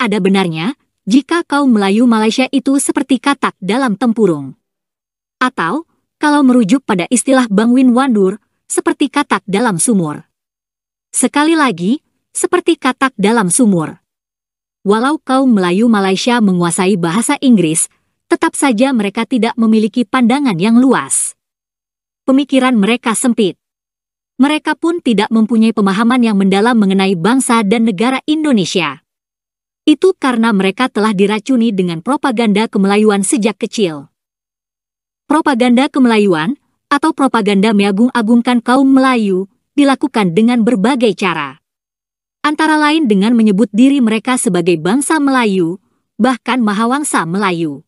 ada benarnya jika kaum Melayu Malaysia itu seperti katak dalam tempurung. Atau, kalau merujuk pada istilah Bang Win Wandur, seperti katak dalam sumur. Sekali lagi, seperti katak dalam sumur. Walau kaum Melayu Malaysia menguasai bahasa Inggris, tetap saja mereka tidak memiliki pandangan yang luas. Pemikiran mereka sempit. Mereka pun tidak mempunyai pemahaman yang mendalam mengenai bangsa dan negara Indonesia. Itu karena mereka telah diracuni dengan propaganda kemelayuan sejak kecil. Propaganda kemelayuan, atau propaganda mengagung-agungkan kaum Melayu, dilakukan dengan berbagai cara. Antara lain dengan menyebut diri mereka sebagai bangsa Melayu, bahkan Mahawangsa Melayu.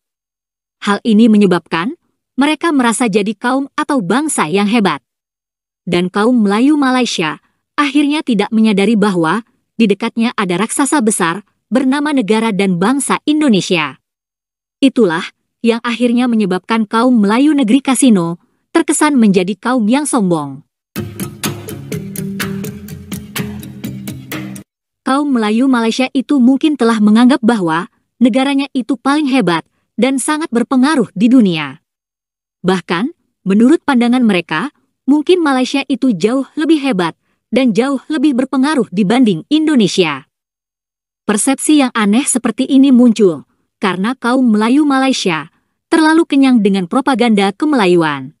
Hal ini menyebabkan mereka merasa jadi kaum atau bangsa yang hebat. Dan kaum Melayu Malaysia akhirnya tidak menyadari bahwa di dekatnya ada raksasa besar bernama negara dan bangsa Indonesia. Itulah yang akhirnya menyebabkan kaum Melayu negeri kasino terkesan menjadi kaum yang sombong. Kaum Melayu Malaysia itu mungkin telah menganggap bahwa negaranya itu paling hebat dan sangat berpengaruh di dunia. Bahkan, menurut pandangan mereka, mungkin Malaysia itu jauh lebih hebat dan jauh lebih berpengaruh dibanding Indonesia. Persepsi yang aneh seperti ini muncul karena kaum Melayu Malaysia terlalu kenyang dengan propaganda kemelayuan.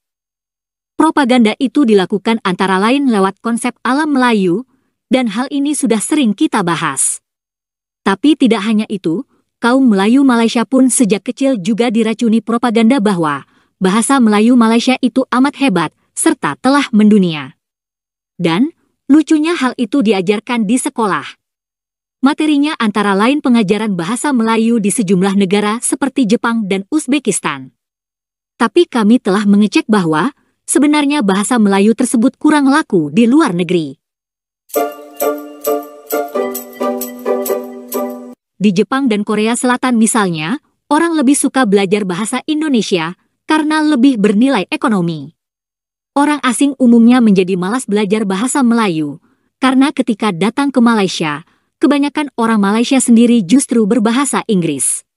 Propaganda itu dilakukan antara lain lewat konsep alam Melayu, dan hal ini sudah sering kita bahas. Tapi tidak hanya itu, kaum Melayu Malaysia pun sejak kecil juga diracuni propaganda bahwa bahasa Melayu Malaysia itu amat hebat, serta telah mendunia. Dan, lucunya hal itu diajarkan di sekolah. Materinya antara lain pengajaran bahasa Melayu di sejumlah negara seperti Jepang dan Uzbekistan. Tapi kami telah mengecek bahwa, sebenarnya bahasa Melayu tersebut kurang laku di luar negeri. Di Jepang dan Korea Selatan misalnya, orang lebih suka belajar bahasa Indonesia karena lebih bernilai ekonomi. Orang asing umumnya menjadi malas belajar bahasa Melayu, karena ketika datang ke Malaysia, kebanyakan orang Malaysia sendiri justru berbahasa Inggris.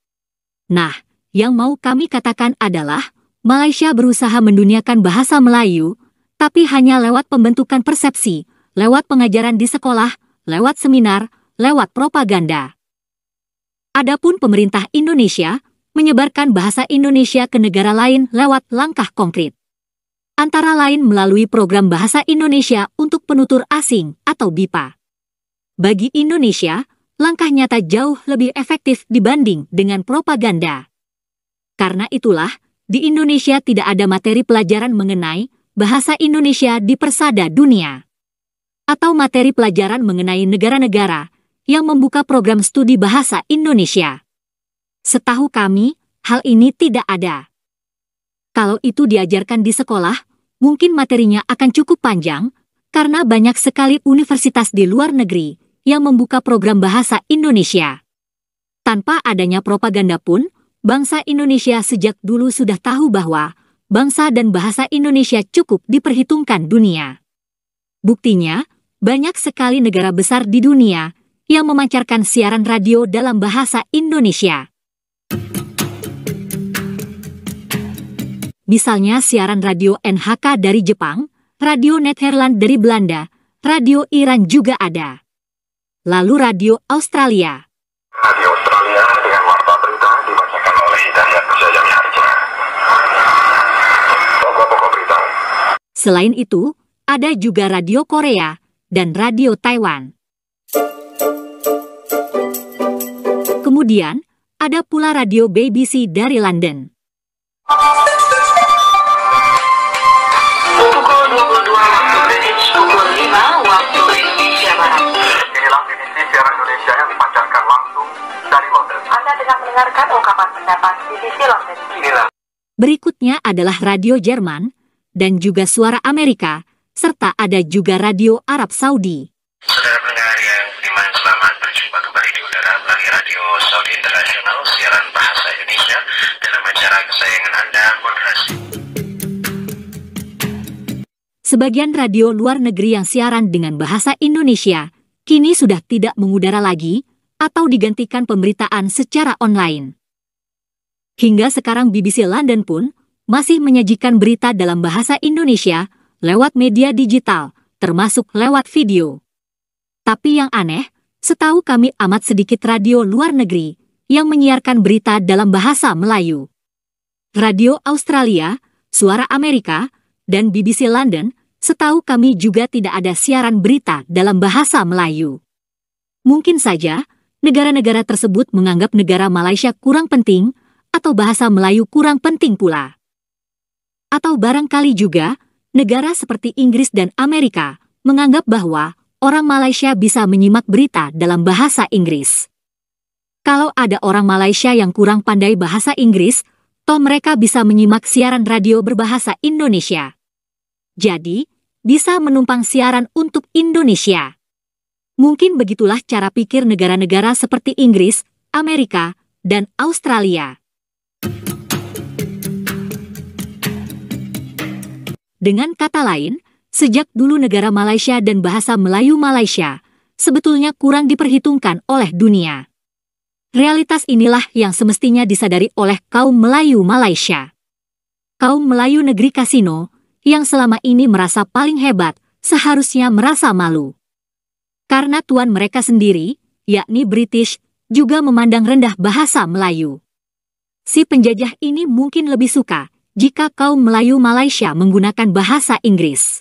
Nah, yang mau kami katakan adalah, Malaysia berusaha menduniakan bahasa Melayu, tapi hanya lewat pembentukan persepsi, lewat pengajaran di sekolah, lewat seminar, lewat propaganda. Adapun pemerintah Indonesia menyebarkan bahasa Indonesia ke negara lain lewat langkah konkret. Antara lain melalui program Bahasa Indonesia untuk Penutur Asing atau BIPA. Bagi Indonesia, langkah nyata jauh lebih efektif dibanding dengan propaganda. Karena itulah, di Indonesia tidak ada materi pelajaran mengenai bahasa Indonesia di persada dunia. Atau materi pelajaran mengenai negara-negara yang membuka program studi bahasa Indonesia. Setahu kami, hal ini tidak ada. Kalau itu diajarkan di sekolah, mungkin materinya akan cukup panjang, karena banyak sekali universitas di luar negeri yang membuka program bahasa Indonesia. Tanpa adanya propaganda pun, bangsa Indonesia sejak dulu sudah tahu bahwa bangsa dan bahasa Indonesia cukup diperhitungkan dunia. Buktinya, banyak sekali negara besar di dunia yang memancarkan siaran radio dalam bahasa Indonesia. Misalnya siaran radio NHK dari Jepang, radio Nederland dari Belanda, radio Iran juga ada. Lalu radio Australia. Radio Australia dengan warta berita dibacakan oleh Hidayat Jayami Harja. Pokok-pokok berita. Selain itu, ada juga radio Korea dan radio Taiwan. Kemudian, ada pula radio BBC dari London. Pukul 22 waktu Greenwich, pukul 5 waktu Indonesia Barat. Inilah BBC siaran Indonesia yang dipancarkan langsung dari London. Anda sedang mendengarkan ungkapan pendapat BBC London. Inilah. Berikutnya adalah radio Jerman dan juga suara Amerika, serta ada juga radio Arab Saudi. Saudara pendengar yang beriman, selamat berjumpa kembali di udara melalui Radio Saudi Internasional, siaran bahasa Indonesia dalam acara kesayangan Anda, Moderasi. Sebagian radio luar negeri yang siaran dengan bahasa Indonesia kini sudah tidak mengudara lagi atau digantikan pemberitaan secara online. Hingga sekarang BBC London pun masih menyajikan berita dalam bahasa Indonesia lewat media digital, termasuk lewat video. Tapi yang aneh, setahu kami amat sedikit radio luar negeri yang menyiarkan berita dalam bahasa Melayu. Radio Australia, Suara Amerika, dan BBC London, setahu kami juga tidak ada siaran berita dalam bahasa Melayu. Mungkin saja, negara-negara tersebut menganggap negara Malaysia kurang penting, atau bahasa Melayu kurang penting pula. Atau barangkali juga, negara seperti Inggris dan Amerika menganggap bahwa orang Malaysia bisa menyimak berita dalam bahasa Inggris. Kalau ada orang Malaysia yang kurang pandai bahasa Inggris, toh mereka bisa menyimak siaran radio berbahasa Indonesia. Jadi, bisa menumpang siaran untuk Indonesia. Mungkin begitulah cara pikir negara-negara seperti Inggris, Amerika, dan Australia. Dengan kata lain, sejak dulu negara Malaysia dan bahasa Melayu Malaysia sebetulnya kurang diperhitungkan oleh dunia. Realitas inilah yang semestinya disadari oleh kaum Melayu Malaysia. Kaum Melayu negeri kasino yang selama ini merasa paling hebat seharusnya merasa malu. Karena tuan mereka sendiri, yakni British, juga memandang rendah bahasa Melayu. Si penjajah ini mungkin lebih suka jika kaum Melayu Malaysia menggunakan bahasa Inggris.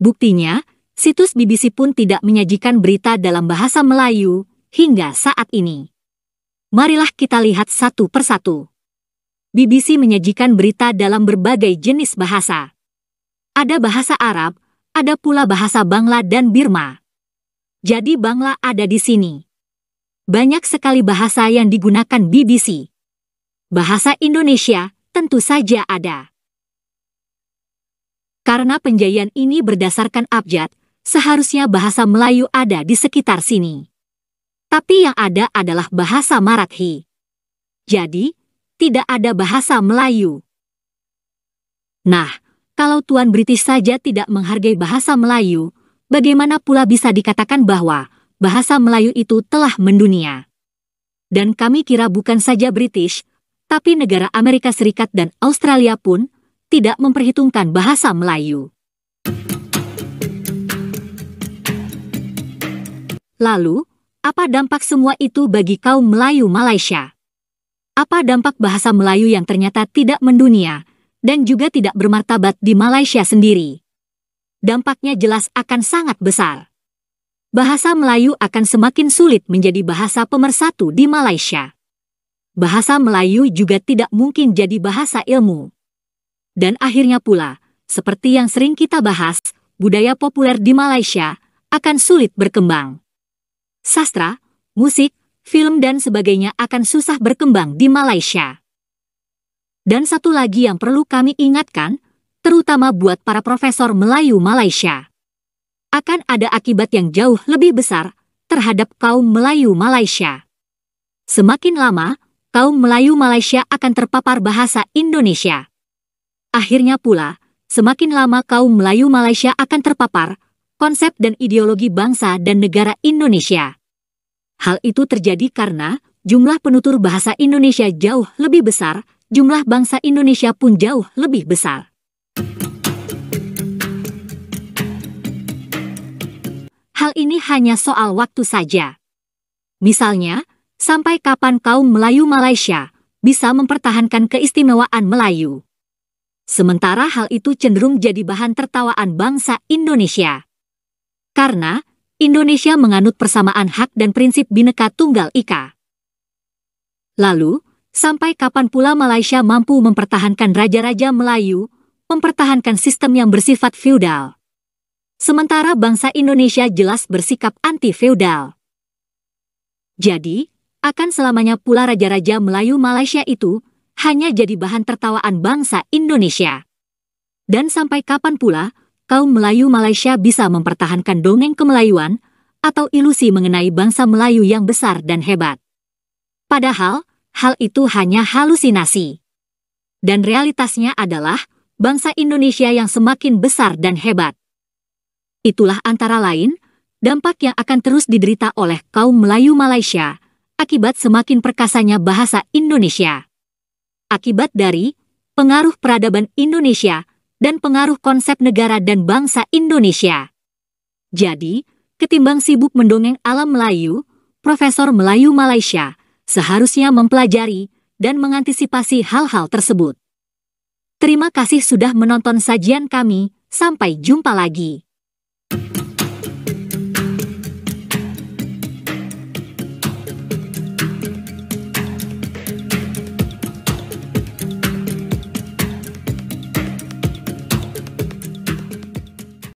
Buktinya, situs BBC pun tidak menyajikan berita dalam bahasa Melayu hingga saat ini. Marilah kita lihat satu persatu. BBC menyajikan berita dalam berbagai jenis bahasa. Ada bahasa Arab, ada pula bahasa Bangla dan Birma. Jadi Bangla ada di sini. Banyak sekali bahasa yang digunakan BBC. Bahasa Indonesia tentu saja ada. Karena penjaian ini berdasarkan abjad, seharusnya bahasa Melayu ada di sekitar sini. Tapi yang ada adalah bahasa Marathi. Jadi, tidak ada bahasa Melayu. Nah, kalau Tuan British saja tidak menghargai bahasa Melayu, bagaimana pula bisa dikatakan bahwa bahasa Melayu itu telah mendunia? Dan kami kira bukan saja British, tapi negara Amerika Serikat dan Australia pun tidak memperhitungkan bahasa Melayu. Lalu, apa dampak semua itu bagi kaum Melayu Malaysia? Apa dampak bahasa Melayu yang ternyata tidak mendunia dan juga tidak bermartabat di Malaysia sendiri? Dampaknya jelas akan sangat besar. Bahasa Melayu akan semakin sulit menjadi bahasa pemersatu di Malaysia. Bahasa Melayu juga tidak mungkin jadi bahasa ilmu. Dan akhirnya pula, seperti yang sering kita bahas, budaya populer di Malaysia akan sulit berkembang. Sastra, musik, film dan sebagainya akan susah berkembang di Malaysia. Dan satu lagi yang perlu kami ingatkan, terutama buat para profesor Melayu Malaysia. Akan ada akibat yang jauh lebih besar terhadap kaum Melayu Malaysia. Semakin lama, kaum Melayu Malaysia akan terpapar bahasa Indonesia. Akhirnya pula, semakin lama kaum Melayu Malaysia akan terpapar konsep dan ideologi bangsa dan negara Indonesia. Hal itu terjadi karena jumlah penutur bahasa Indonesia jauh lebih besar, jumlah bangsa Indonesia pun jauh lebih besar. Hal ini hanya soal waktu saja. Misalnya, sampai kapan kaum Melayu Malaysia bisa mempertahankan keistimewaan Melayu? Sementara hal itu cenderung jadi bahan tertawaan bangsa Indonesia. Karena Indonesia menganut persamaan hak dan prinsip Bhinneka Tunggal Ika. Lalu, sampai kapan pula Malaysia mampu mempertahankan raja-raja Melayu, mempertahankan sistem yang bersifat feudal? Sementara bangsa Indonesia jelas bersikap anti-feudal. Jadi, akan selamanya pula raja-raja Melayu Malaysia itu hanya jadi bahan tertawaan bangsa Indonesia. Dan sampai kapan pula kaum Melayu Malaysia bisa mempertahankan dongeng kemelayuan atau ilusi mengenai bangsa Melayu yang besar dan hebat? Padahal, hal itu hanya halusinasi. Dan realitasnya adalah bangsa Indonesia yang semakin besar dan hebat. Itulah antara lain dampak yang akan terus diderita oleh kaum Melayu Malaysia akibat semakin perkasanya bahasa Indonesia. Akibat dari pengaruh peradaban Indonesia dan pengaruh konsep negara dan bangsa Indonesia. Jadi, ketimbang sibuk mendongeng ala Melayu, Profesor Melayu Malaysia seharusnya mempelajari dan mengantisipasi hal-hal tersebut. Terima kasih sudah menonton sajian kami, sampai jumpa lagi.